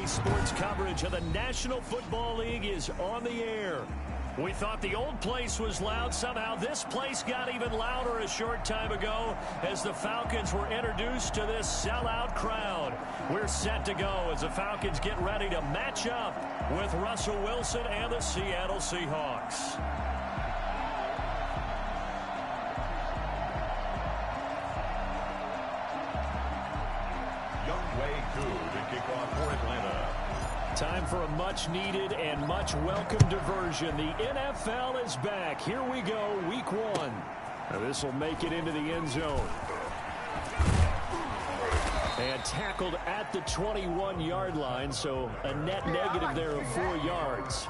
Today's sports coverage of the National Football League is on the air. We thought the old place was loud. Somehow this place got even louder a short time ago as the Falcons were introduced to this sellout crowd. We're set to go as the Falcons get ready to match up with Russell Wilson and the Seattle Seahawks. Time for a much-needed and much-welcome diversion. The NFL is back. Here we go, week one. This will make it into the end zone. And tackled at the 21-yard line, so a net negative there of 4 yards.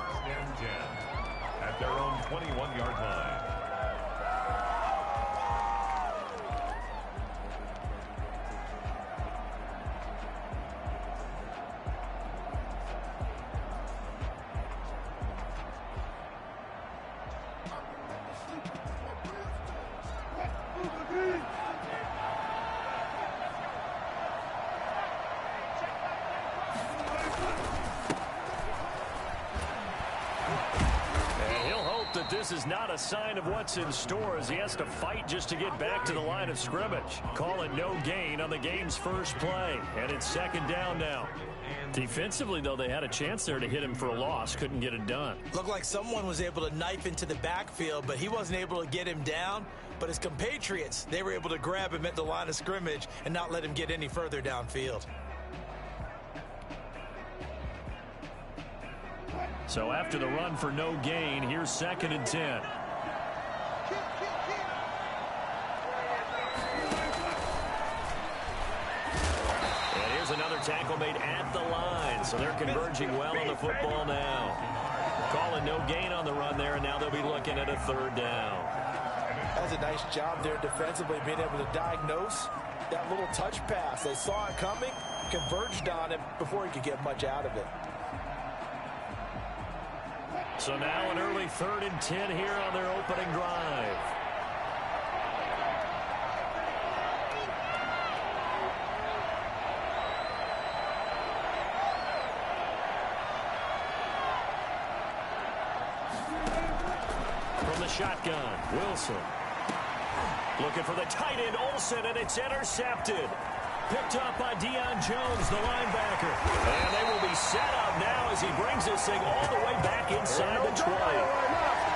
At their own 21-yard line. This is not a sign of what's in store as he has to fight just to get back to the line of scrimmage. Call it no gain on the game's first play, and it's second down now. Defensively, though, they had a chance there to hit him for a loss. Couldn't get it done. Looked like someone was able to knife into the backfield, but he wasn't able to get him down. But his compatriots, they were able to grab him at the line of scrimmage and not let him get any further downfield. So after the run for no gain, here's second and 10. And here's another tackle made at the line. So they're converging well on the football now. Calling no gain on the run there, and now they'll be looking at a third down. That's a nice job there defensively, being able to diagnose that little touch pass. They saw it coming, converged on it before he could get much out of it. So now an early third and 10 here on their opening drive. From the shotgun, Wilson. Looking for the tight end, Olsen, and it's intercepted. Picked up by Deion Jones, the linebacker. And they will be set up now as he brings this thing all the way back inside the 20.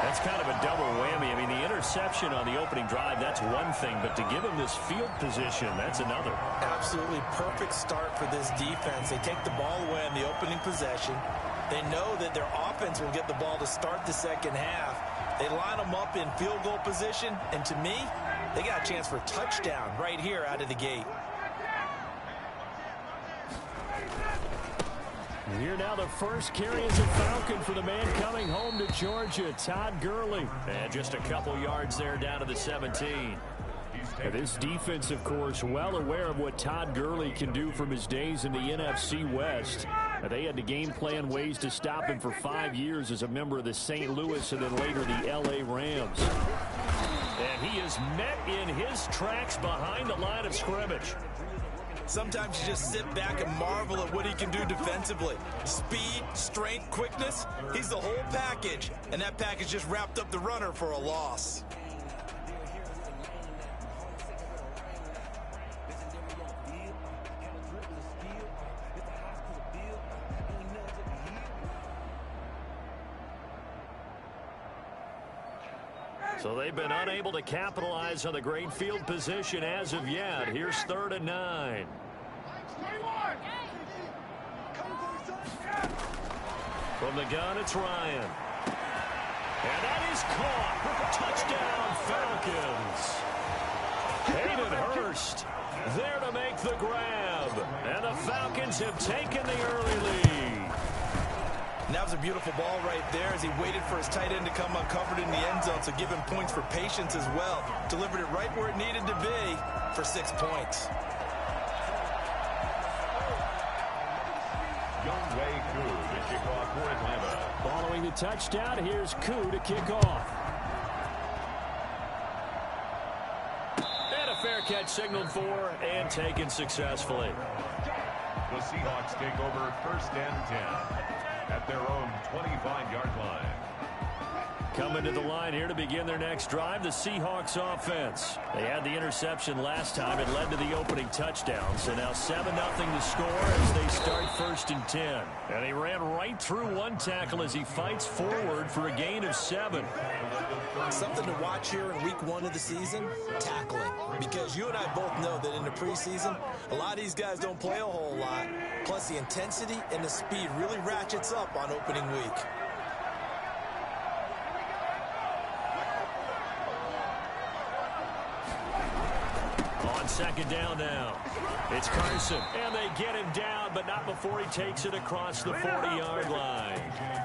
That's kind of a double whammy. I mean, the interception on the opening drive, that's one thing. But to give him this field position, that's another. Absolutely perfect start for this defense. They take the ball away on the opening possession. They know that their offense will get the ball to start the second half. They line them up in field goal position. And to me, they got a chance for a touchdown right here out of the gate. And here now the first carry is a Falcon for the man coming home to Georgia, Todd Gurley. And just a couple yards there down to the 17. And this defense, of course, well aware of what Todd Gurley can do from his days in the NFC West. They had to game plan ways to stop him for 5 years as a member of the St. Louis and then later the L.A. Rams. And he is met in his tracks behind the line of scrimmage. Sometimes you just sit back and marvel at what he can do defensively. Speed, strength, quickness, he's the whole package. And that package just wrapped up the runner for a loss. So they've been unable to capitalize on the great field position as of yet. Here's third and 9. From the gun, it's Ryan. And that is caught. Touchdown, Falcons. Hayden Hurst there to make the grab. And the Falcons have taken the early lead. And that was a beautiful ball right there as he waited for his tight end to come uncovered in the end zone, so give him points for patience as well. Delivered it right where it needed to be for 6 points. Following the touchdown, here's Koo to kick off. And a fair catch signaled for and taken successfully. The Seahawks take over 1st and 10 at their own 25-yard line. Coming to the line here to begin their next drive, the Seahawks offense. They had the interception last time. It led to the opening touchdown. So now 7-0 to score as they start 1st and 10. And he ran right through one tackle as he fights forward for a gain of 7. Something to watch here in week 1 of the season, tackling. Because you and I both know that in the preseason, a lot of these guys don't play a whole lot. Plus the intensity and the speed really ratchets up on opening week. On 2nd down now. It's Carson, and they get him down, but not before he takes it across the 40-yard line.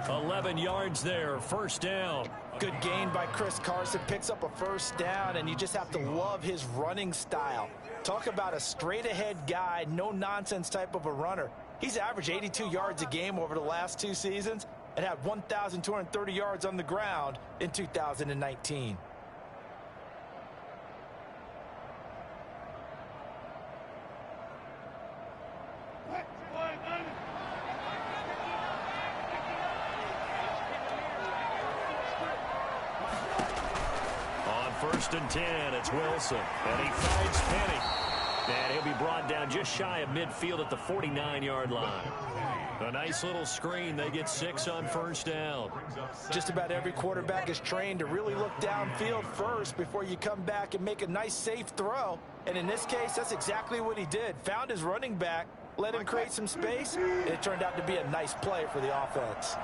11 yards there, 1st down. Good gain by Chris Carson, picks up a 1st down, and you just have to love his running style. Talk about a straight-ahead guy, no-nonsense type of a runner. He's averaged 82 yards a game over the last 2 seasons and had 1,230 yards on the ground in 2019. On 1st and 10, it's Wilson, and he finds Penny. And he'll be brought down just shy of midfield at the 49-yard line. A nice little screen. They get 6 on 1st down. Just about every quarterback is trained to really look downfield first before you come back and make a nice, safe throw. And in this case, that's exactly what he did. Found his running back, let him create some space, and it turned out to be a nice play for the offense.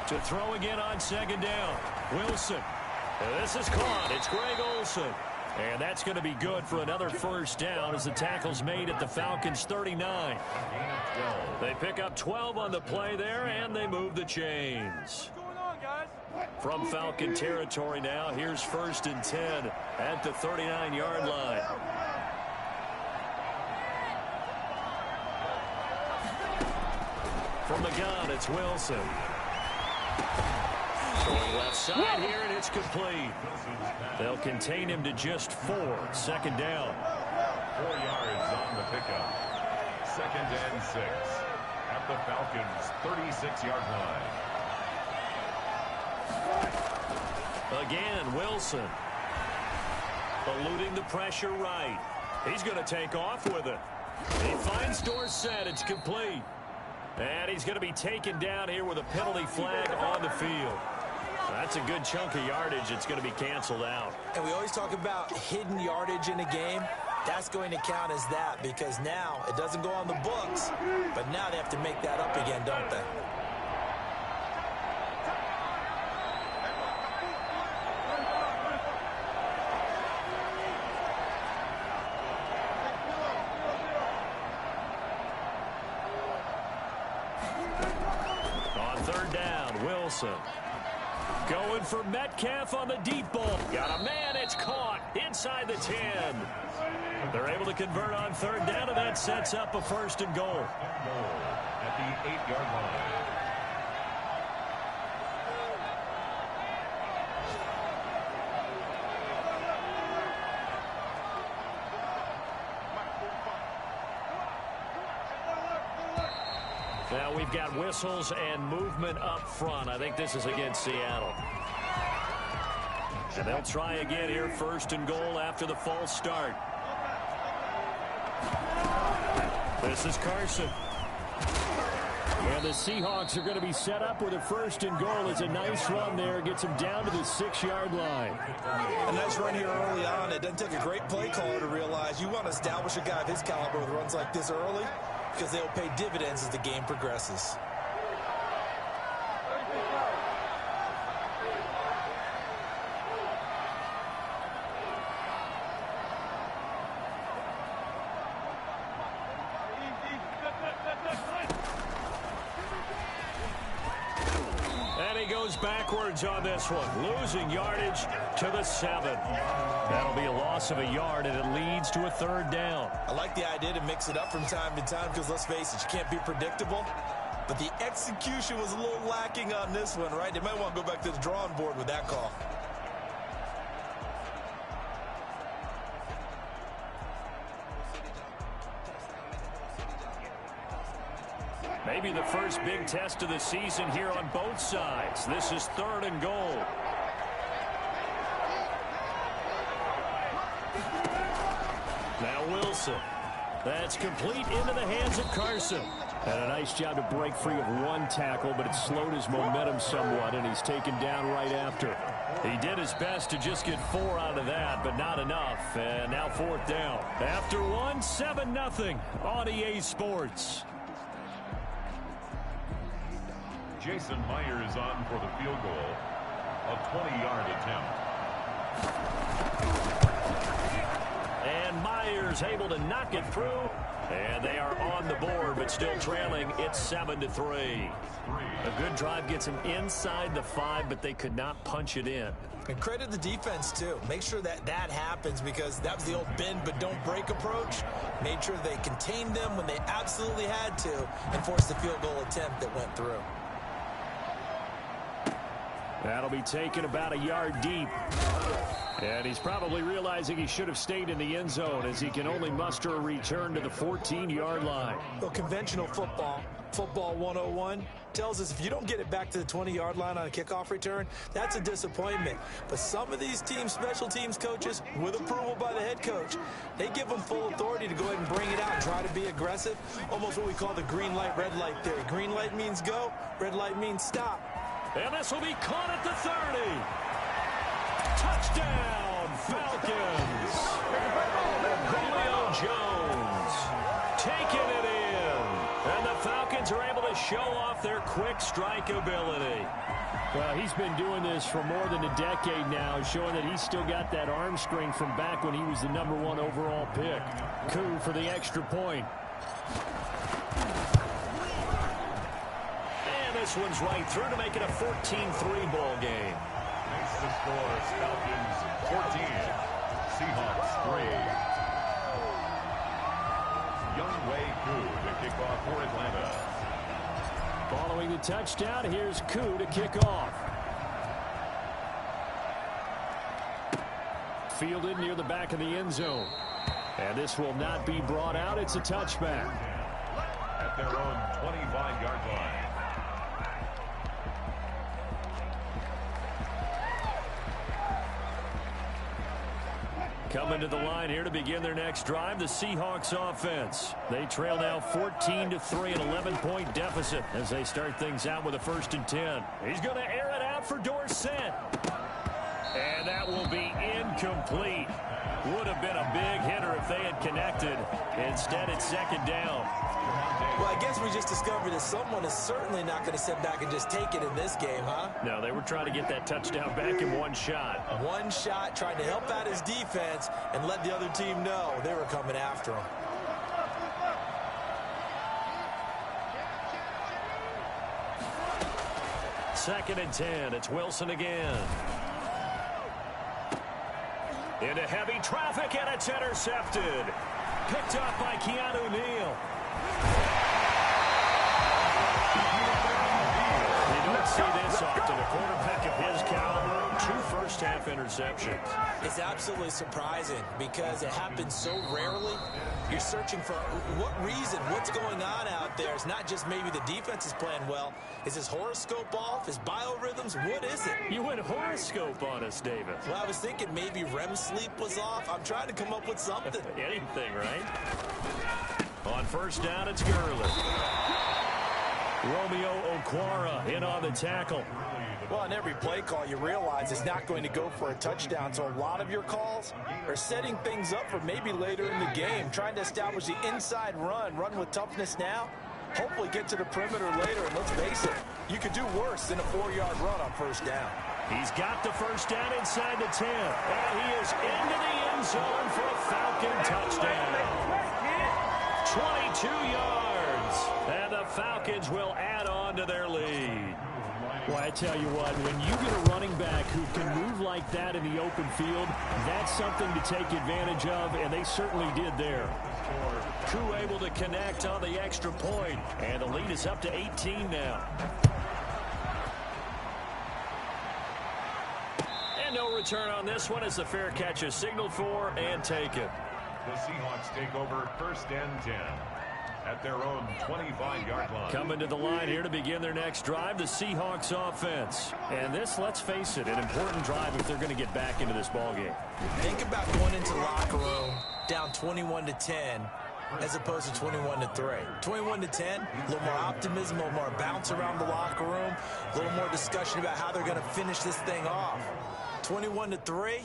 To throw again on 2nd down. Wilson. This is caught. It's Greg Olsen. And that's going to be good for another 1st down as the tackle's made at the Falcons' 39. They pick up 12 on the play there, and they move the chains. From Falcon territory now, here's 1st and 10 at the 39-yard line. From the gun, it's Wilson. Going left side here, and it's complete. They'll contain him to just 4. 2nd down. 4 yards on the pickup. 2nd and 6 at the Falcons' 36-yard line. Again, Wilson. Eluding the pressure right. He's going to take off with it. He finds Dorsett. It's complete. And he's going to be taken down here with a penalty flag on the field. That's a good chunk of yardage. It's going to be canceled out. And we always talk about hidden yardage in a game. That's going to count as that because now it doesn't go on the books, but now they have to make that up again, don't they? On 3rd down, Wilson. Going for Metcalf on the deep ball. Got a man, it's caught inside the 10. They're able to convert on 3rd down, and that sets up a 1st and goal. At the 8-yard line. Now we've got whistles and movement up front. I think this is against Seattle. And they'll try again here, 1st and goal after the false start. This is Carson. And the Seahawks are going to be set up with a 1st and goal. It's a nice run there. Gets them down to the 6-yard line. A nice run here early on. It doesn't take a great play caller to realize you want to establish a guy of his caliber with runs like this early, because they'll pay dividends as the game progresses. And he goes backwards on this one, losing yardage to the 7. That'll be a loss of a yard, and it leads to a 3rd down. I like the idea to mix it up from time to time because, let's face it, you can't be predictable. But the execution was a little lacking on this one, right? They might want to go back to the drawing board with that call. Maybe the first big test of the season here on both sides. This is 3rd and goal. Now Wilson. That's complete into the hands of Carson. And a nice job to break free of one tackle, but it slowed his momentum somewhat, and he's taken down right after. He did his best to just get 4 out of that, but not enough. And now 4th down. After one, 7-0 on EA Sports. Jason Myers on for the field goal. A 20-yard attempt. And Myers able to knock it through. And they are on the board, but still trailing. It's 7-3. A good drive gets them inside the 5, but they could not punch it in. And credit the defense, too. Make sure that happens, because that was the old bend but don't break approach. Made sure they contained them when they absolutely had to and forced the field goal attempt that went through. That'll be taken about a yard deep. And he's probably realizing he should have stayed in the end zone, as he can only muster a return to the 14-yard line. Well, conventional football 101, tells us if you don't get it back to the 20-yard line on a kickoff return, that's a disappointment. But some of these teams, special teams coaches, with approval by the head coach, they give them full authority to go ahead and bring it out and try to be aggressive. Almost what we call the green light, red light theory. Green light means go, red light means stop. And this will be caught at the 30. Touchdown, Falcons. Julio Jones taking it in. And the Falcons are able to show off their quick strike ability. Well, he's been doing this for more than a decade now, showing that he's still got that arm strength from back when he was the #1 overall pick. Koo for the extra point. And this one's right through to make it a 14-3 ball game. Makes the score Falcons 14, Seahawks 3. Younghoe Koo to kick off for Atlanta. Following the touchdown, here's Koo to kick off. Fielded near the back of the end zone. And this will not be brought out. It's a touchback. At their own 25-yard line. Coming to the line here to begin their next drive, the Seahawks offense. They trail now 14-3, an 11-point deficit as they start things out with a 1st and 10. He's going to air it out for Dorsett. And that will be incomplete. Would have been a big hitter if they had connected. Instead, it's 2nd down. Well, I guess we just discovered that someone is certainly not going to sit back and just take it in this game, huh? No, they were trying to get that touchdown back in one shot. One shot, trying to help out his defense and let the other team know they were coming after him. Second and 10. It's Wilson again. Into heavy traffic, and it's intercepted. Picked up by Keanu Neal. You don't see this often. A quarterback of his caliber, 2 first-half interceptions. It's absolutely surprising because it happens so rarely. You're searching for what reason, what's going on out there. It's not just maybe the defense is playing well. Is his horoscope off? His biorhythms? What is it? You went horoscope on us, David. Well, I was thinking maybe REM sleep was off. I'm trying to come up with something. Anything, right? On 1st down, it's Gurley. Romeo Okwara in on the tackle. Well, on every play call, you realize it's not going to go for a touchdown. So a lot of your calls are setting things up for maybe later in the game, trying to establish the inside run with toughness now, hopefully get to the perimeter later. And let's face it, you could do worse than a 4-yard run on 1st down. He's got the 1st down inside the 10. And he is into the end zone for a Falcon touchdown. 22 yards. And the Falcons will add on to their lead. Well, I tell you what, when you get a running back who can move like that in the open field, that's something to take advantage of, and they certainly did there. Koo able to connect on the extra point, and the lead is up to 18 now. And no return on this one as the fair catch is signaled for and taken. The Seahawks take over 1st and 10 at their own 25-yard line. Coming to the line here to begin their next drive, the Seahawks offense. And this, let's face it, an important drive if they're going to get back into this ballgame. Think about going into the locker room down 21-10 as opposed to 21-3. 21-10, a little more optimism, a little more bounce around the locker room, a little more discussion about how they're going to finish this thing off. 21-3,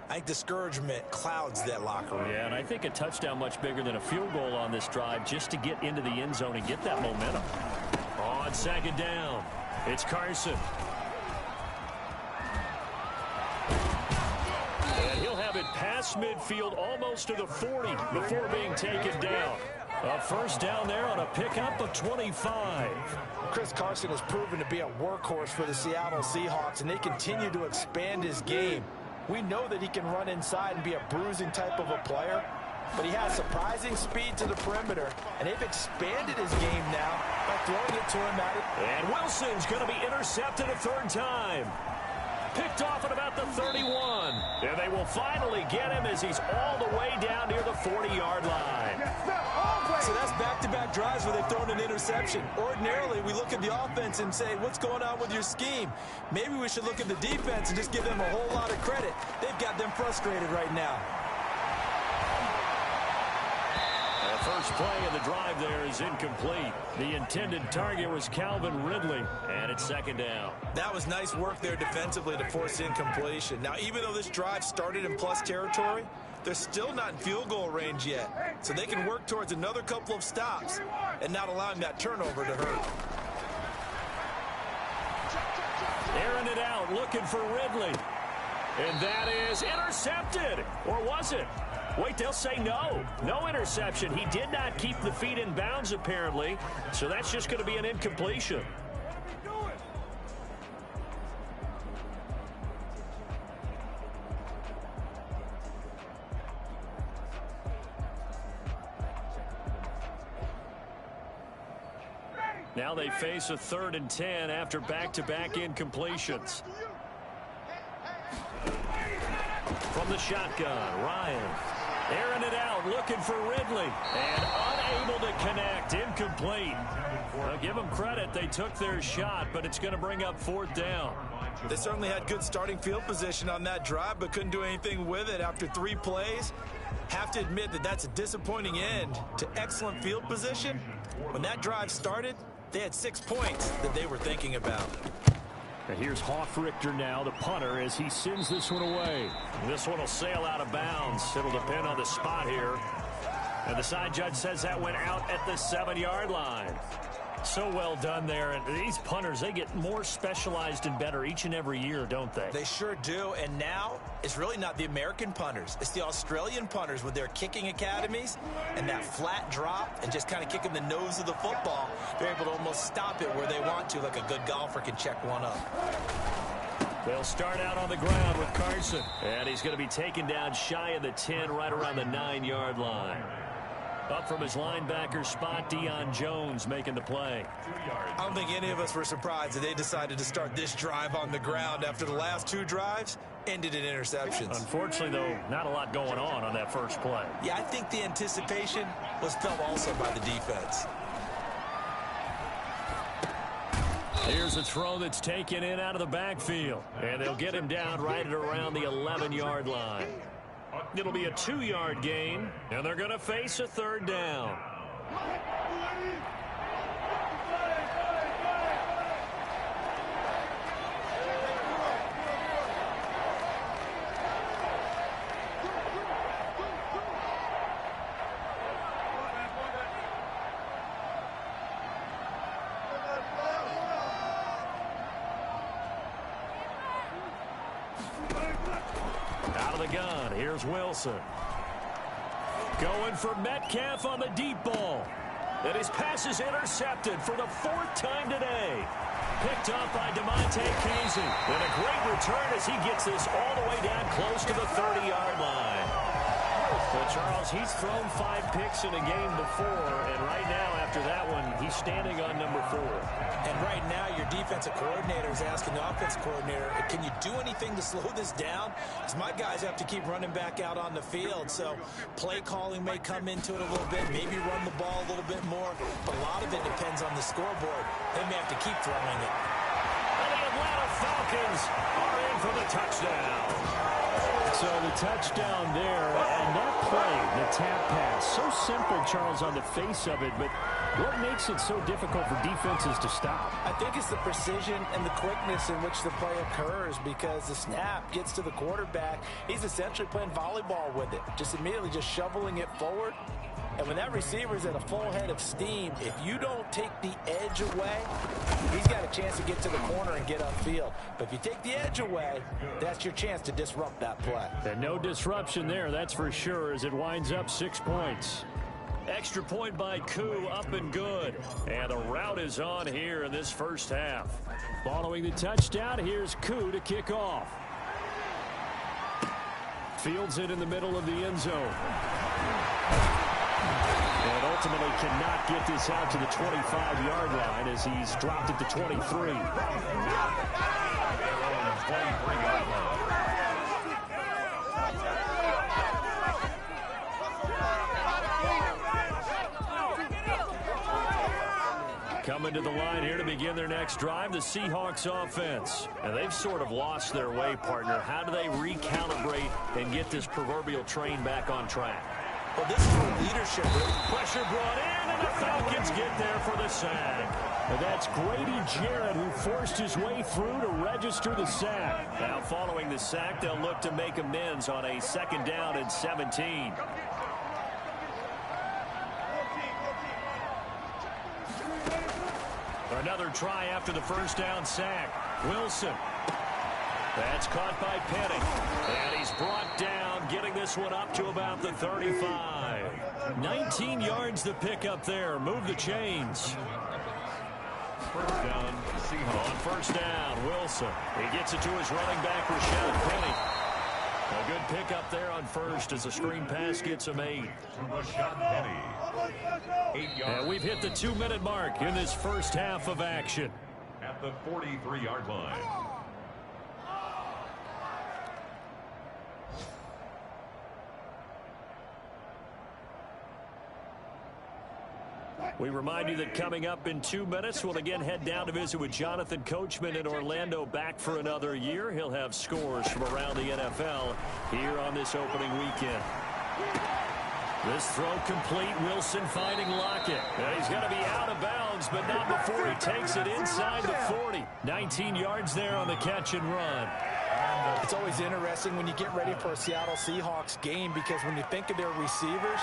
I think discouragement clouds that locker room. Yeah, and I think a touchdown much bigger than a field goal on this drive just to get into the end zone and get that momentum. On second down, it's Carson. And he'll have it past midfield almost to the 40 before being taken down. A first down there on a pickup of 25. Chris Carson has proven to be a workhorse for the Seattle Seahawks, and they continue to expand his game. We know that he can run inside and be a bruising type of a player, but he has surprising speed to the perimeter, and they've expanded his game now by throwing it to him at it. And Wilson's going to be intercepted a third time. Picked off at about the 31. And they will finally get him as he's all the way down near the 40-yard line. So that's back-to-back drives where they've thrown an interception. Ordinarily, we look at the offense and say, what's going on with your scheme? Maybe we should look at the defense and just give them a whole lot of credit. They've got them frustrated right now. The first play of the drive there is incomplete. The intended target was Calvin Ridley, and it's second down. That was nice work there defensively to force incompletion. Now, even though this drive started in plus territory, they're still not in field goal range yet. So they can work towards another couple of stops and not allowing that turnover to hurt. Airing it out, looking for Ridley. And that is intercepted. Or was it? Wait, they'll say no. No interception. He did not keep the feet in bounds, apparently. So that's just going to be an incompletion. Now they face a 3rd and 10 after back-to-back incompletions. From the shotgun, Ryan. Airing it out, looking for Ridley. And unable to connect, incomplete. Well, give them credit, they took their shot, but it's going to bring up 4th down. They certainly had good starting field position on that drive, but couldn't do anything with it after 3 plays. Have to admit that that's a disappointing end to excellent field position. When that drive started, they had 6 points that they were thinking about. And here's Hoffrichter now, the punter, as he sends this one away. This one will sail out of bounds. It'll depend on the spot here. And the side judge says that went out at the 7-yard line. So well done there. And these punters, they get more specialized and better each and every year, don't they? They sure do. And now it's really not the American punters. It's the Australian punters with their kicking academies and that flat drop and just kind of kicking the nose of the football. They're able to almost stop it where they want to, like a good golfer can check one up. They'll start out on the ground with Carson. And he's going to be taken down shy of the 10, right around the 9-yard line. Up from his linebacker spot, Deion Jones making the play. I don't think any of us were surprised that they decided to start this drive on the ground after the last 2 drives ended in interceptions. Unfortunately, though, not a lot going on that first play. Yeah, I think the anticipation was felt also by the defense. Here's a throw that's taken in out of the backfield. And they'll get him down right at around the 11-yard line. It'll be a 2-yard gain, and they're going to face a 3rd down. Out of the gun, here's Wilson. Going for Metcalf on the deep ball. And his pass is intercepted for the 4th time today. Picked up by DeMonte Casey. And a great return as he gets this all the way down close to the 30-yard line. Well, Charles, he's thrown 5 picks in a game before, and right now after that one, He's standing on number 4. And right now, your defensive coordinator is asking the offensive coordinator, can you do anything to slow this down? Because my guys have to keep running back out on the field. So play calling may come into it a little bit, maybe run the ball a little bit more. But a lot of it depends on the scoreboard. They may have to keep throwing it. And the Atlanta Falcons are in for the touchdown. So the touchdown there, and that play, the tap pass, so simple, Charles, on the face of it, but what makes it so difficult for defenses to stop? I think it's the precision and the quickness in which the play occurs, because the snap gets to the quarterback. He's essentially playing volleyball with it, just immediately just shoveling it forward. And when that receiver's at a full head of steam, if you don't take the edge away, he's got a chance to get to the corner and get upfield. But if you take the edge away, that's your chance to disrupt that play. And no disruption there, that's for sure, as it winds up 6 points. Extra point by Koo, up and good. And the route is on here in this first half. Following the touchdown, here's Koo to kick off. Fields it in the middle of the end zone. And ultimately cannot get this out to the 25-yard line as he's dropped it to 23. 23-yard line. Coming to the line here to begin their next drive, the Seahawks offense. And they've sort of lost their way, partner. How do they recalibrate and get this proverbial train back on track? Well, this is for leadership. Pressure brought in, and the Falcons get there for the sack. And that's Grady Jarrett who forced his way through to register the sack. Now, following the sack, they'll look to make amends on a 2nd down and 17. Another try after the first down sack. Wilson. That's caught by Penning. And he's brought down, getting this one up to about the 35. 19 yards to pick up there. Move the chains. First down, Seahawks. On first down, Wilson. He gets it to his running back, Rashad Penny. A good pickup there on first as a screen pass gets him 8. Rashad Penny. 8 yards. And we've hit the 2-minute mark in this first half of action. At the 43-yard line. We remind you that coming up in 2 minutes, we'll again head down to visit with Jonathan Coachman in Orlando, back for another year. He'll have scores from around the NFL here on this opening weekend. This throw complete. Wilson finding Lockett. And he's going to be out of bounds, but not before he takes it inside the 40. 19 yards there on the catch and run. It's always interesting when you get ready for a Seattle Seahawks game, because when you think of their receivers,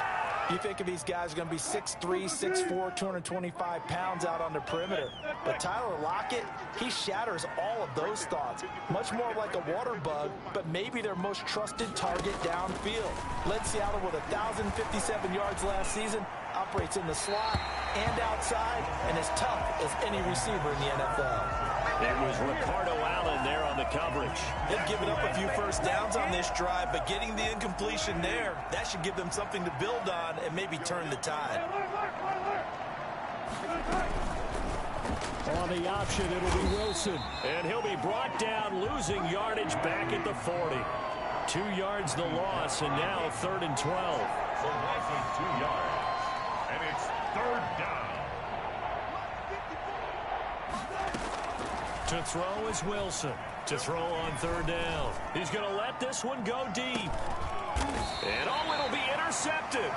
you think of these guys going to be 6'3", 6'4", 225 pounds out on the perimeter. But Tyler Lockett, he shatters all of those thoughts. Much more like a water bug, but maybe their most trusted target downfield. Led Seattle with 1,057 yards last season, operates in the slot and outside, and as tough as any receiver in the NFL. It was Ricardo Allen there on the coverage. They've given up a few first downs on this drive, but getting the incompletion there, that should give them something to build on and maybe turn the tide. On the option, it'll be Wilson. And he'll be brought down, losing yardage back at the 40. 2 yards the loss, and now 3rd and 12. So loss of 2 yards. And it's 3rd down. To throw is Wilson. To throw on 3rd down. He's going to let this one go deep. And it'll be intercepted.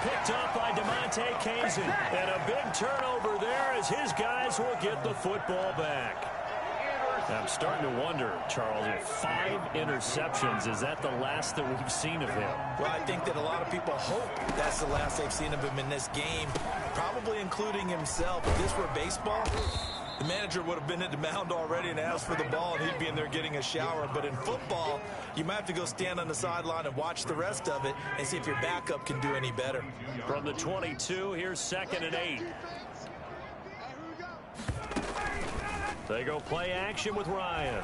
Picked up by DeMonte Kazin. And a big turnover there as his guys will get the football back. I'm starting to wonder, Charles, if 5 interceptions, is that the last that we've seen of him? Well, I think that a lot of people hope that's the last they've seen of him in this game, probably including himself. If this were baseball, the manager would have been at the mound already and asked for the ball, and he'd be in there getting a shower. But in football, you might have to go stand on the sideline and watch the rest of it and see if your backup can do any better. From the 22, here's 2nd and 8. They go play action with Ryan.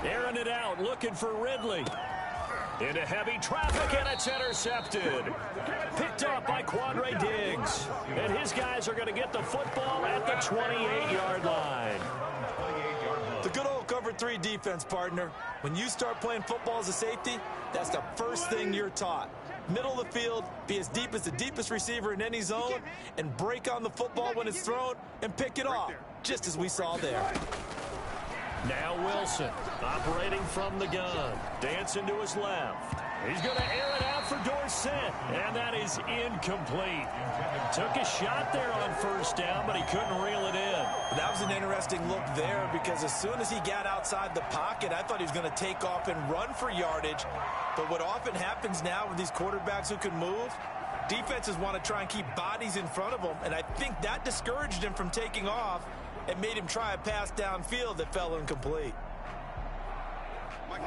Airing it out, looking for Ridley. Into heavy traffic, and it's intercepted. Picked up by Quandre Diggs. And his guys are going to get the football at the 28-yard line. The good old cover 3 defense, partner. When you start playing football as a safety, that's the first thing you're taught. Middle of the field, be as deep as the deepest receiver in any zone, and break on the football when it's thrown and pick it off, just as we saw there. Now Wilson, operating from the gun. Dancing to his left. He's going to air it out for Dorsett, and that is incomplete. Took a shot there on first down, but he couldn't reel it in. That was an interesting look there because as soon as he got outside the pocket, I thought he was going to take off and run for yardage. But what often happens now with these quarterbacks who can move, defenses want to try and keep bodies in front of them, and I think that discouraged him from taking off and made him try a pass downfield that fell incomplete.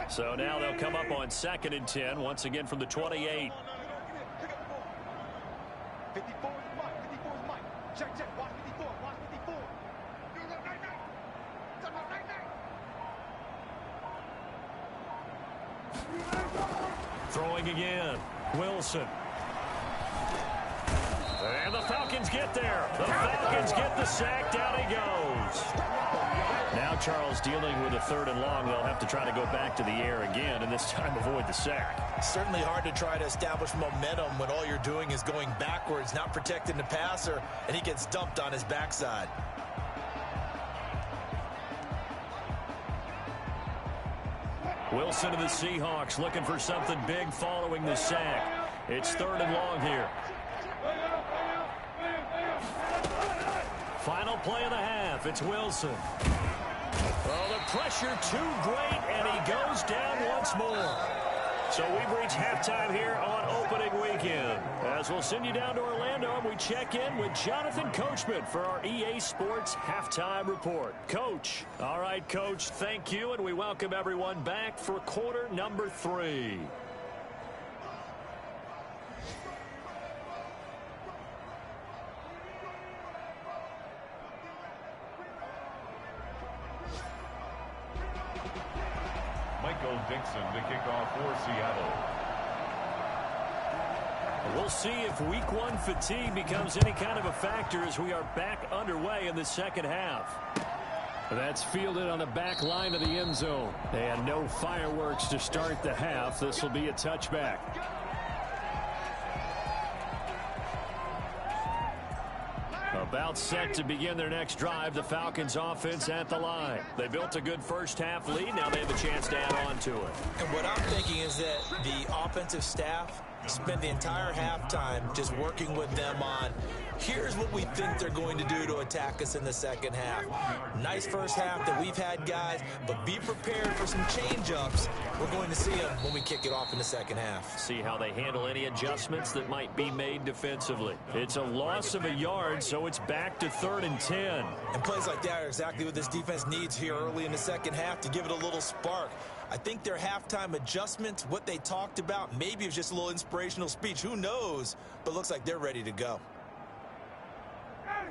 So now they'll come up on 2nd and 10, once again from the 28. Throwing again, Wilson. And the Falcons get there. The Falcons get the sack. Down he goes. Now Charles dealing with a 3rd and long. They'll have to try to go back to the air again, and this time avoid the sack. Certainly hard to try to establish momentum when all you're doing is going backwards, not protecting the passer, and he gets dumped on his backside. Wilson to the Seahawks looking for something big following the sack. It's 3rd and long here. Final play of the half. It's Wilson. Oh, the pressure too great, and he goes down once more. So we've reached halftime here on opening weekend. As we'll send you down to Orlando, and we check in with Jonathan Coachman for our EA Sports Halftime Report. Coach. All right, Coach, thank you, and we welcome everyone back for quarter number 3. Dixon to kick off for Seattle. We'll see if week 1 fatigue becomes any kind of a factor as we are back underway in the second half. That's fielded on the back line of the end zone. And no fireworks to start the half. This will be a touchback. About set to begin their next drive, the Falcons offense at the line. They built a good first half lead. Now they have a chance to add on to it. And what I'm thinking is that the offensive staff spent the entire halftime just working with them on, here's what we think they're going to do to attack us in the second half. Nice first half that we've had, guys, but be prepared for some change-ups. We're going to see them when we kick it off in the second half. See how they handle any adjustments that might be made defensively. It's a loss of a yard, so it's back to 3rd and 10. And plays like that are exactly what this defense needs here early in the second half to give it a little spark. I think their halftime adjustments, what they talked about, maybe it was just a little inspirational speech. Who knows? But looks like they're ready to go.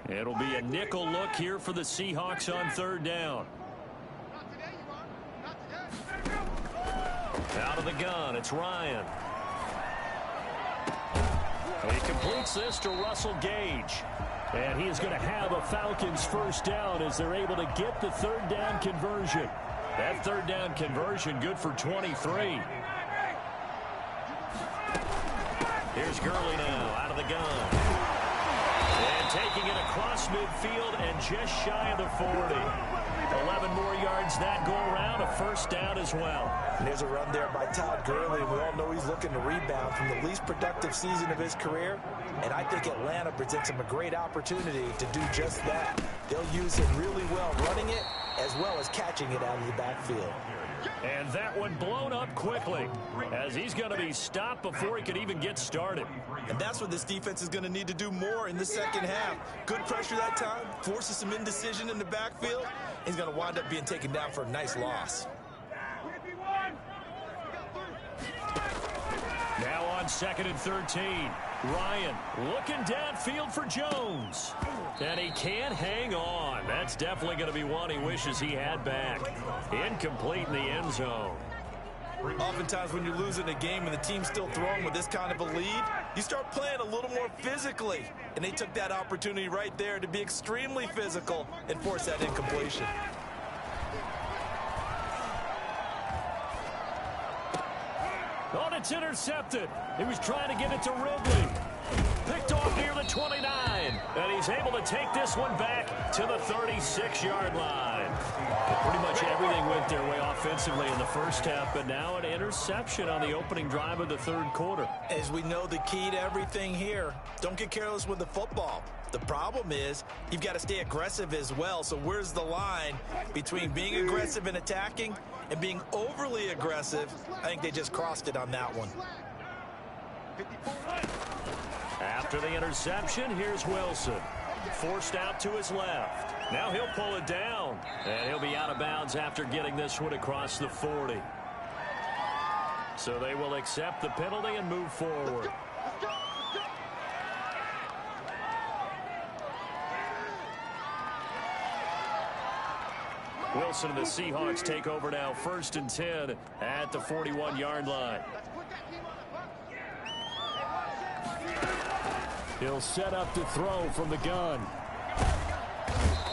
It'll be a nickel look here for the Seahawks on 3rd down. Out of the gun, it's Ryan. He completes this to Russell Gage. And he is going to have a Falcons first down as they're able to get the 3rd down conversion. That 3rd down conversion good for 23. Here's Gurley now out of the gun. And taking it across midfield and just shy of the 40. 11 more yards that go around, a first down as well. And there's a run there by Todd Gurley. We all know he's looking to rebound from the least productive season of his career. And I think Atlanta presents him a great opportunity to do just that. They'll use him really well running it as well as catching it out of the backfield. And that one blown up quickly as he's going to be stopped before he could even get started. And that's what this defense is going to need to do more in the second half. Good pressure that time, forces some indecision in the backfield. He's going to wind up being taken down for a nice loss. Now on 2nd and 13. Ryan looking downfield for Jones. And he can't hang on. That's definitely going to be one he wishes he had back. Incomplete in the end zone. Oftentimes when you're losing a game and the team's still throwing with this kind of a lead, you start playing a little more physically. And they took that opportunity right there to be extremely physical and force that incompletion. Oh, it's intercepted. He was trying to get it to Ridley. Picked off near the 29. And he's able to take this one back to the 36-yard line. Pretty much everything went their way offensively in the first half, but now an interception on the opening drive of the third quarter. As we know, the key to everything here, don't get careless with the football. The problem is you've got to stay aggressive as well. So where's the line between being aggressive and attacking and being overly aggressive? I think they just crossed it on that one. After the interception, here's Wilson. Forced out to his left. Now he'll pull it down. And he'll be out of bounds after getting this one across the 40. So they will accept the penalty and move forward. Wilson and the Seahawks take over now, 1st and 10 at the 41-yard line. He'll set up to throw from the gun.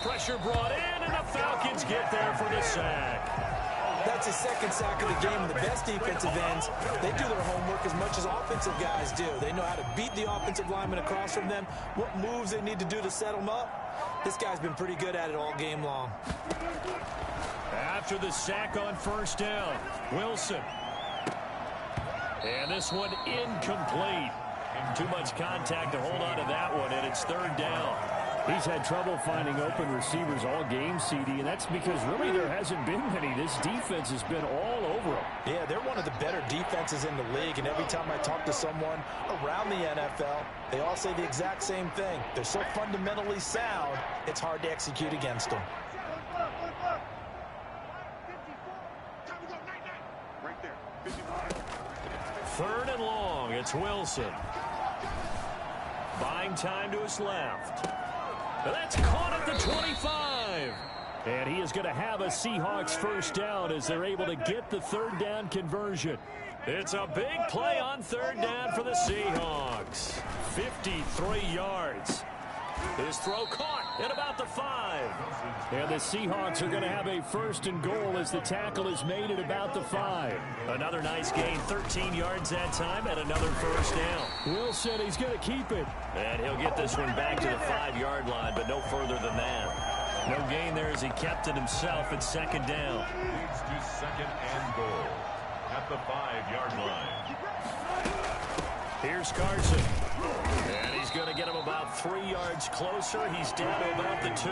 Pressure brought in, and the Falcons get there for the sack. That's his second sack of the game. The best defensive ends, they do their homework as much as offensive guys do. They know how to beat the offensive lineman across from them, what moves they need to do to set them up. This guy's been pretty good at it all game long. After the sack on 1st down, Wilson. And this one incomplete. Too much contact to hold on to that one, and it's 3rd down. He's had trouble finding open receivers all game, CD, and that's because really there hasn't been many. This defense has been all over them. Yeah, they're one of the better defenses in the league, and every time I talk to someone around the NFL, they all say the exact same thing. They're so fundamentally sound, it's hard to execute against them. Third and long, it's Wilson. Buying time to his left. That's caught at the 25. And he is going to have a Seahawks 1st down as they're able to get the 3rd down conversion. It's a big play on 3rd down for the Seahawks. 53 yards. His throw caught at about the 5. And the Seahawks are going to have a 1st and goal as the tackle is made at about the 5. Another nice gain, 13 yards that time, and another 1st down. Wilson, he's going to keep it. And he'll get this one back to the 5-yard line, but no further than that. No gain there as he kept it himself at 2nd down. Leads to 2nd and goal at the 5-yard line. Here's Carson. And he's going to get him about 3 yards closer. He's down to about the 2.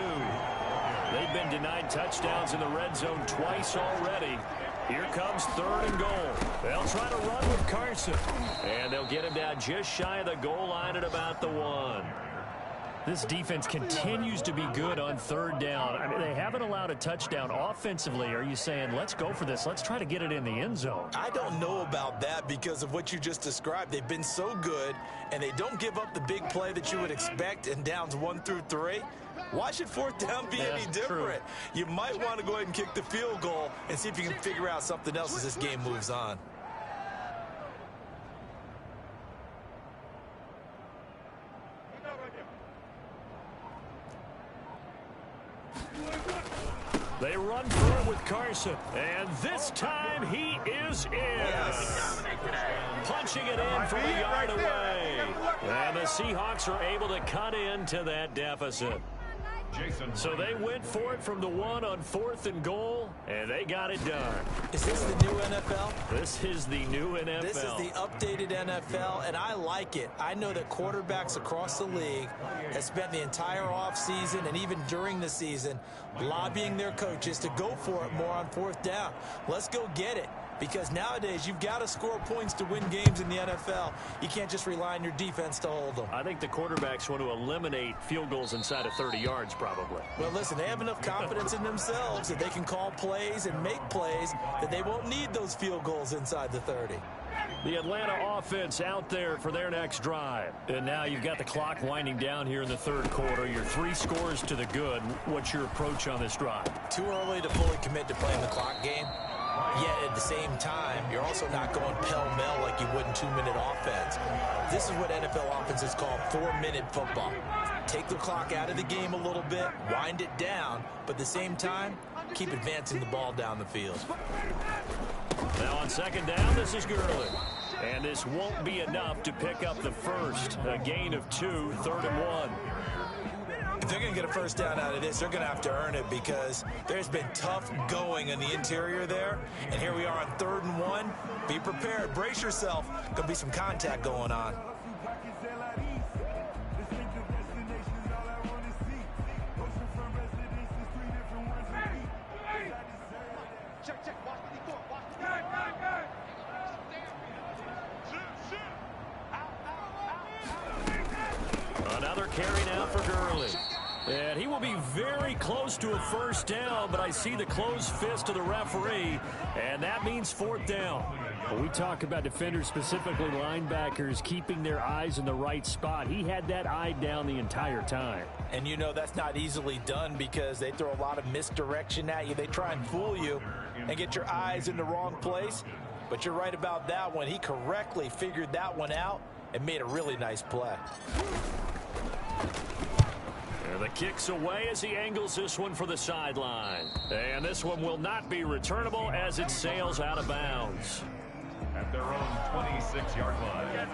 They've been denied touchdowns in the red zone twice already. Here comes 3rd and goal. They'll try to run with Carson. And they'll get him down just shy of the goal line at about the 1. This defense continues to be good on 3rd down. I mean, they haven't allowed a touchdown offensively. Are you saying, let's go for this? Let's try to get it in the end zone. I don't know about that because of what you just described. They've been so good, and they don't give up the big play that you would expect in downs 1 through 3. Why should 4th down be any different? True. You might want to go ahead and kick the field goal and see if you can figure out something else as this game moves on. They run through it with Carson, and this time he is in. Yes. Punching it in from a yard away. And the Seahawks are able to cut into that deficit. So they went for it from the 1 on 4th and goal, and they got it done. Is this the new NFL? This is the new NFL. This is the updated NFL, and I like it. I know that quarterbacks across the league have spent the entire offseason and even during the season lobbying their coaches to go for it more on 4th down. Let's go get it. Because nowadays, you've got to score points to win games in the NFL. You can't just rely on your defense to hold them. I think the quarterbacks want to eliminate field goals inside of 30 yards, probably. Well, listen, they have enough confidence in themselves that they can call plays and make plays that they won't need those field goals inside the 30. The Atlanta offense out there for their next drive. And now you've got the clock winding down here in the 3rd quarter. Your 3 scores to the good. What's your approach on this drive? Too early to fully commit to playing the clock game. Yet at the same time, you're also not going pell-mell like you would in 2-minute offense. This is what NFL offenses call 4-minute football. Take the clock out of the game a little bit, wind it down, but at the same time, keep advancing the ball down the field. Now on second down, this is Gurley. And this won't be enough to pick up the first. A gain of 2, 3rd and 1. If they're going to get a first down out of this, they're going to have to earn it because there's been tough going in the interior there. And here we are on 3rd and 1. Be prepared. Brace yourself. Going to be some contact going on. Another carry now for Gurley. And he will be very close to a first down, but I see the closed fist of the referee, and that means 4th down. When we talk about defenders, specifically linebackers, keeping their eyes in the right spot, he had that eye down the entire time. And you know that's not easily done because they throw a lot of misdirection at you. They try and fool you and get your eyes in the wrong place. But you're right about that one. He correctly figured that one out and made a really nice play. And the kick's away as he angles this one for the sideline. And this one will not be returnable as it sails out of bounds. At their own 26-yard line.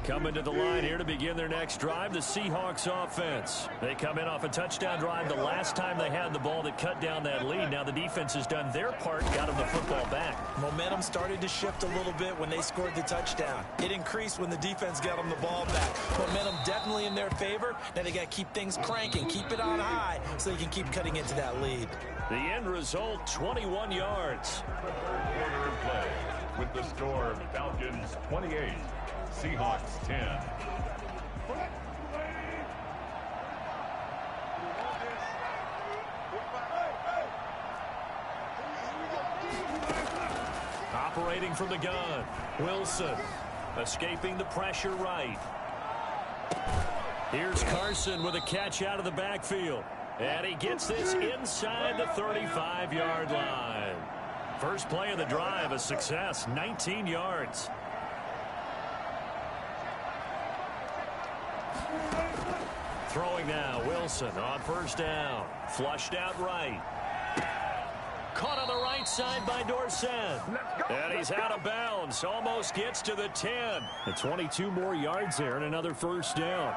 Coming to the line here to begin their next drive, the Seahawks offense. They come in off a touchdown drive the last time they had the ball that cut down that lead. Now the defense has done their part, got them the football back. Momentum started to shift a little bit when they scored the touchdown. It increased when the defense got them the ball back. Momentum definitely in their favor. Now they got to keep things cranking, keep it on high so they can keep cutting into that lead. The end result, 21 yards. Quarter in play with the score Falcons 28. Seahawks 10. Operating from the gun, Wilson escaping the pressure right. Here's Carson with a catch out of the backfield. And he gets this inside the 35-yard line. First play of the drive, a success, 19 yards. Throwing now, Wilson on first down. Flushed out right. Caught on the right side by Dorsett. And he's out of bounds. Almost gets to the 10. And 22 more yards there and another first down.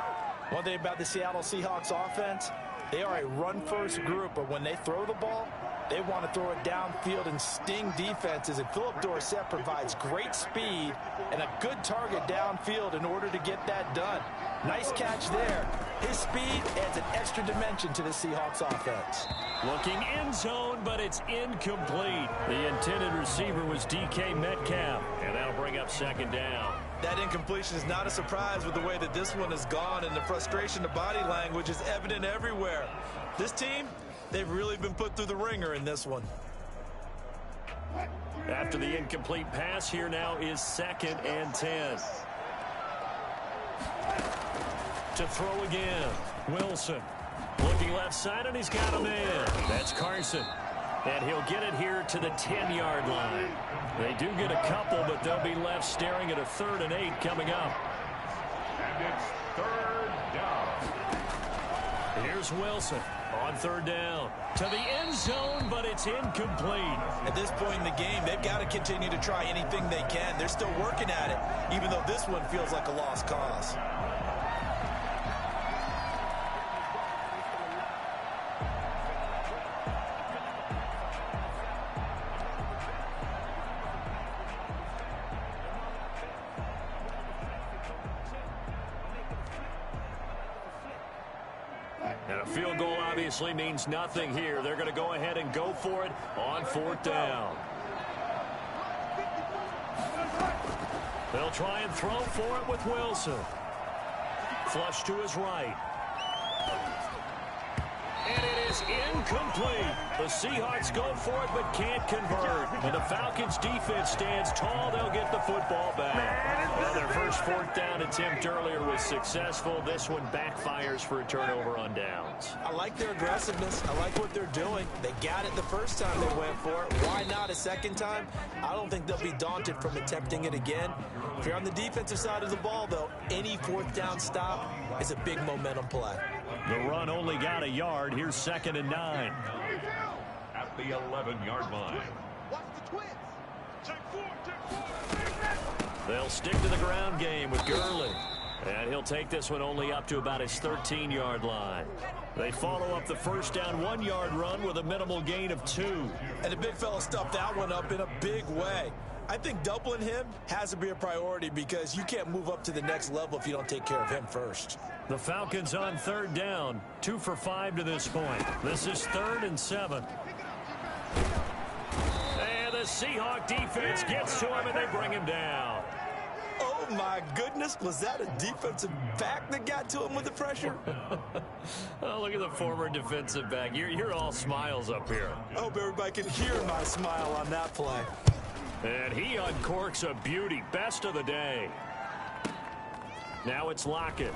One thing about the Seattle Seahawks offense, they are a run-first group, but when they throw the ball, they want to throw it downfield and sting defenses. And Philip Dorsett provides great speed and a good target downfield in order to get that done. Nice catch there. His speed adds an extra dimension to the Seahawks offense. Looking end zone, but it's incomplete. The intended receiver was DK Metcalf, and that'll bring up second down. That incompletion is not a surprise with the way that this one has gone, and the frustration of body language is evident everywhere. This team, they've really been put through the ringer in this one. After the incomplete pass, here now is 2nd and 10. To throw again, Wilson. Looking left side, and he's got a man. That's Carson. And he'll get it here to the 10-yard line. They do get a couple, but they'll be left staring at a 3rd and 8 coming up. And it's 3rd down. Here's Wilson on 3rd down. To the end zone, but it's incomplete. At this point in the game, they've got to continue to try anything they can. They're still working at it, even though this one feels like a lost cause. And a field goal obviously means nothing here. They're going to go ahead and go for it on 4th down. They'll try and throw for it with Wilson. Flush to his right. And it is is incomplete. The Seahawks go for it but can't convert. And the Falcons defense stands tall. They'll get the football back. Well, their first fourth down attempt earlier was successful. This one backfires for a turnover on downs. I like their aggressiveness. I like what they're doing. They got it the first time they went for it. Why not a second time? I don't think they'll be daunted from attempting it again. If you're on the defensive side of the ball, though, any fourth down stop is a big momentum play. The run only got a yard. Here's 2nd and 9. At the 11-yard line. Watch the twins. Check four. They'll stick to the ground game with Gurley. And he'll take this one only up to about his 13-yard line. They follow up the first down 1-yard run with a minimal gain of 2. And the big fella stuffed that one up in a big way. I think doubling him has to be a priority because you can't move up to the next level if you don't take care of him first. The Falcons on 3rd down, 2 for 5 to this point. This is 3rd and 7. And the Seahawk defense gets to him and they bring him down. Oh, my goodness. Was that a defensive back that got to him with the pressure? Oh, look at the former defensive back. You're all smiles up here. I hope everybody can hear my smile on that play. And he uncorks a beauty. Best of the day. Now it's Lockett.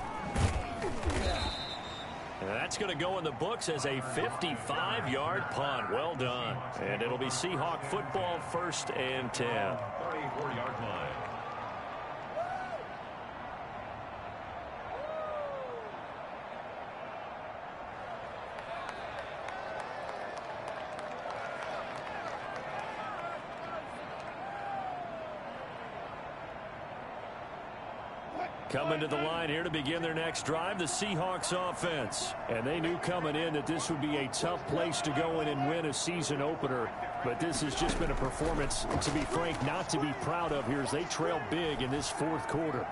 And that's going to go in the books as a 55-yard punt. Well done. And it'll be Seahawk football 1st and 10. 34-yard line. Coming to the line here to begin their next drive, the Seahawks offense. And they knew coming in that this would be a tough place to go in and win a season opener. But this has just been a performance, to be frank, not to be proud of here as they trail big in this 4th quarter.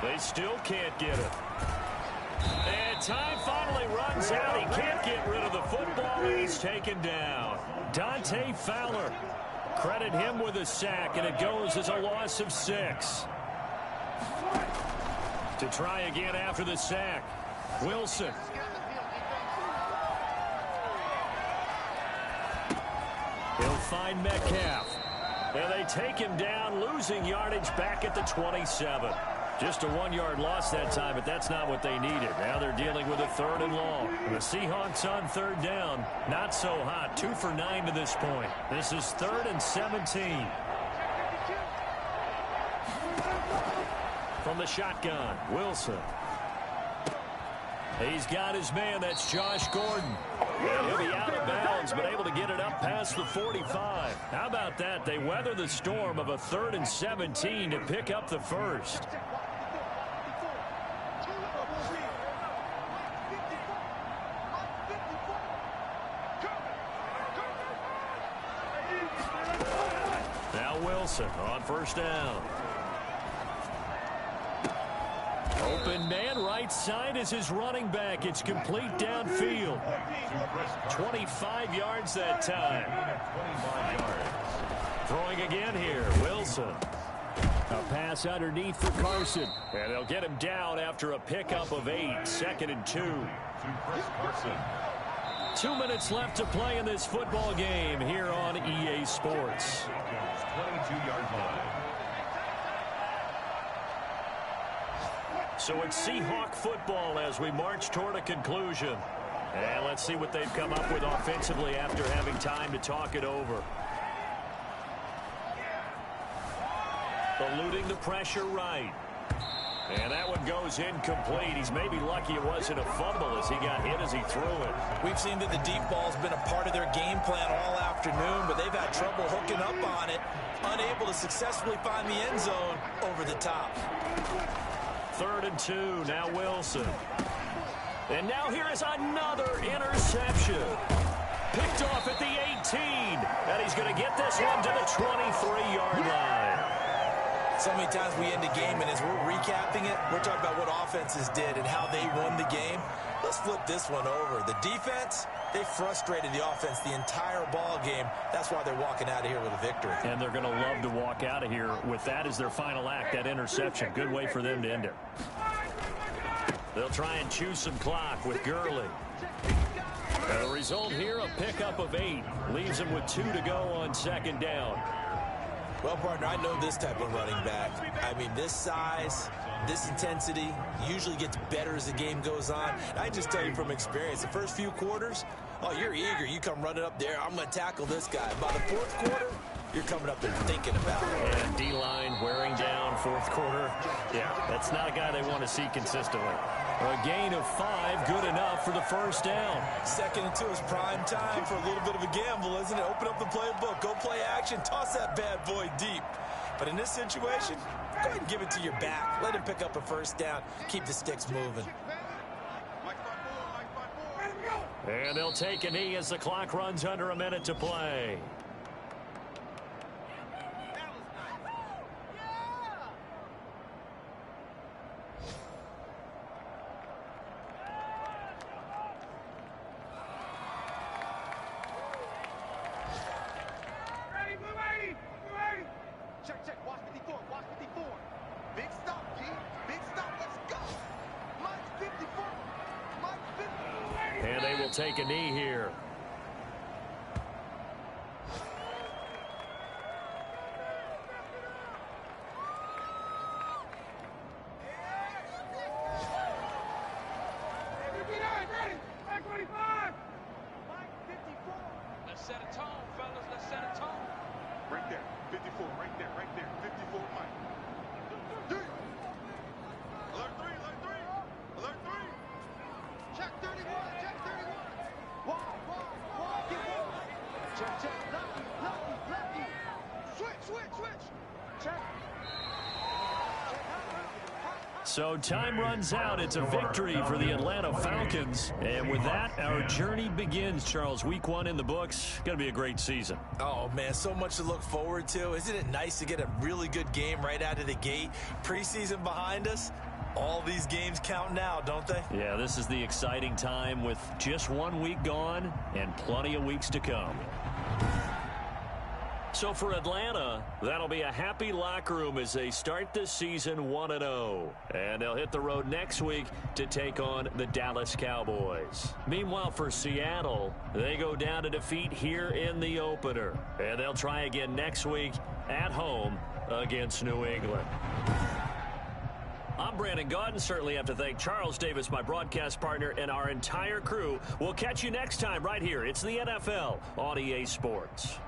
They still can't get it. And time finally runs out. He can't get rid of the football, and he's taken down. Dante Fowler. Credit him with a sack, and it goes as a loss of 6. To try again after the sack, Wilson. He'll find Metcalf. And they take him down, losing yardage back at the 27. Just a 1-yard loss that time, but that's not what they needed. Now they're dealing with a 3rd and long. And the Seahawks on 3rd down, not so hot. 2 for 9 to this point. This is 3rd and 17. From the shotgun, Wilson. He's got his man. That's Josh Gordon. And he'll be out of bounds, but able to get it up past the 45. How about that? They weather the storm of a 3rd and 17 to pick up the first. Now Wilson on 1st down. Open man, right side is his running back. It's complete downfield. 25 yards that time. 25 yards. Throwing again here, Wilson. A pass underneath for Carson. And they'll get him down after a pickup of 8. 2nd and 2. To Chris Carson. 2 minutes left to play in this football game here on EA Sports. 22-yard line. So it's Seahawk football as we march toward a conclusion. And let's see what they've come up with offensively after having time to talk it over. Eluding the pressure right. And that one goes incomplete. He's maybe lucky it wasn't a fumble as he got hit as he threw it. We've seen that the deep ball's been a part of their game plan all afternoon, but they've had trouble hooking up on it, unable to successfully find the end zone over the top. 3rd and 2, now Wilson. And now here is another interception. Picked off at the 18. And he's going to get this one to the 23-yard line. So many times we end a game, and as we're recapping it, we're talking about what offenses did and how they won the game. Let's flip this one over. The defense, they frustrated the offense the entire ball game. That's why they're walking out of here with a victory. And they're going to love to walk out of here with that as their final act, that interception. Good way for them to end it. They'll try and chew some clock with Gurley. And the result here, a pickup of 8. Leaves him with 2 to go on 2nd down. Well, partner, I know this type of running back. I mean, this size, this intensity usually gets better as the game goes on. I just tell you from experience, the first few quarters, oh, you're eager. You come running up there, I'm going to tackle this guy. By the 4th quarter, you're coming up there thinking about it. And D-line wearing down 4th quarter. Yeah, that's not a guy they want to see consistently. A gain of 5, good enough for the 1st down. 2nd and 2 is prime time for a little bit of a gamble, isn't it? Open up the playbook, go play action, toss that bad boy deep. But in this situation, go ahead and give it to your back. Let him pick up a 1st down. Keep the sticks moving. And they'll take a knee as the clock runs under a minute to play. Check, watch 54, watch 54. Big stop, G. Big stop, let's go. Mike's 54. Mike's 54. And they will take a knee here. Ready? Back 25. Mike 54. Let's set a tone, fellas. Let's set a tone. Right there, 54, right there, 54, Mike. Alert 3, alert 3, alert 3. Check 31, check 31. Wide, get wide. Check, lucky. Switch. Check. So time runs out. It's a victory for the Atlanta Falcons. And with that, our journey begins, Charles. Week 1 in the books. Going to be a great season. Oh, man, so much to look forward to. Isn't it nice to get a really good game right out of the gate? Preseason behind us. All these games count now, don't they? Yeah, this is the exciting time with just 1 week gone and plenty of weeks to come. So for Atlanta, that'll be a happy locker room as they start this season 1-0. And they'll hit the road next week to take on the Dallas Cowboys. Meanwhile, for Seattle, they go down to defeat here in the opener. And they'll try again next week at home against New England. I'm Brandon Gaudin. Certainly have to thank Charles Davis, my broadcast partner, and our entire crew. We'll catch you next time right here. It's the NFL on EA Sports.